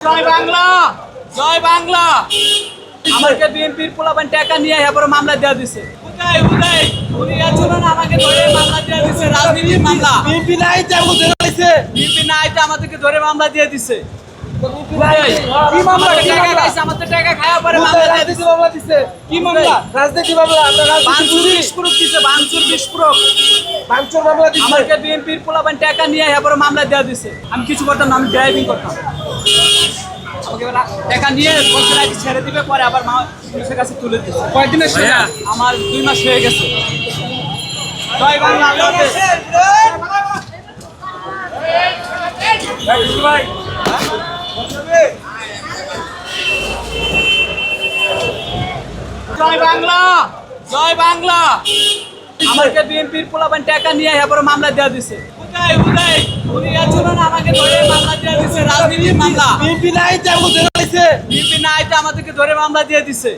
জয় বাংলা, জয় বাংলা। আমাকে বিএনপির পোলাপান টাকা নিয়ে এরপরে মামলা দেওয়া দিছে। উনি এর জন্য আমাকে ধরে মামলা দেওয়া দিছে, রাজনীতির মামলা। বিএনপি নাই বিএনপি নাই তো আমাদেরকে ধরে মামলা দিয়ে দিছে। কি মামলা? টাকা খাইছে, আমাদের টাকা খাওয়া পরে মামলা দিয়ে দিছে। মামলা দিছে। কি মামলা? রাজনীতি মামলা। আমরা ভাঙচুর বিস্ফোরক দিছে, ভাঙচুর বিস্ফোরক। ভাঙচুর মামলা দিছে। আমাকে বিএনপির পোলাপান টাকা নিয়ে এরপরে মামলা দেওয়া দিছে। আমি কিছু করতাম না, আমি ড্রাইভিং করতাম। আমাকে টাকা নিয়ে বলছে নাকি ছেড়ে দিবে, পরে আবার পুলিশের কাছে তুলে দিচ্ছে। কয়েকদিনের সাজা? আমার 2 মাস হয়ে গেছে। জয় বাংলা, আল্লাহ হাফেজ। জয় বাংলা, জয় বাংলা। আমাকে বিএনপির পোলাপান টাকা নিয়ে এরপরে মামলা দেওয়া দিছে। উনি এর জন্য আমাকে ধরে মামলা দেওয়া দিছে, রাজনীতির মামলা। বিএনপি নাই বিএনপি নাই তো আমাদেরকে ধরে মামলা দিয়ে দিছে।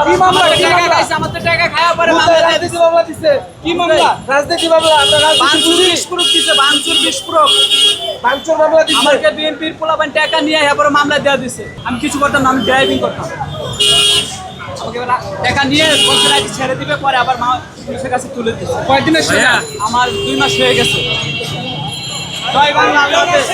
কি মামলা? টাকা খাইছে, আমাদের টাকা খাওয়া পরে মামলা দিয়ে দিছে। মামলা দিছে। কি মামলা? রাজনীতি মামলা। আমরা ভাঙচুর বিস্ফোরক দিছে, ভাঙচুর বিস্ফোরক। ভাঙচুর মামলা দিছে। আমাকে বিএনপির পোলাপান টাকা নিয়ে এরপরে মামলা দেওয়া দিছে। আমি কিছু করতাম না, আমি ড্রাইভিং করতাম। আমাকে টাকা নিয়ে বলছে নাকি ছেড়ে দিবে, পরে আবার পুলিশের কাছে তুলে দিচ্ছে। কয়েকদিনের সাজা? আমার 2 মাস হয়ে গেছে। জয় বাংলা, আল্লাহ হাফেজ।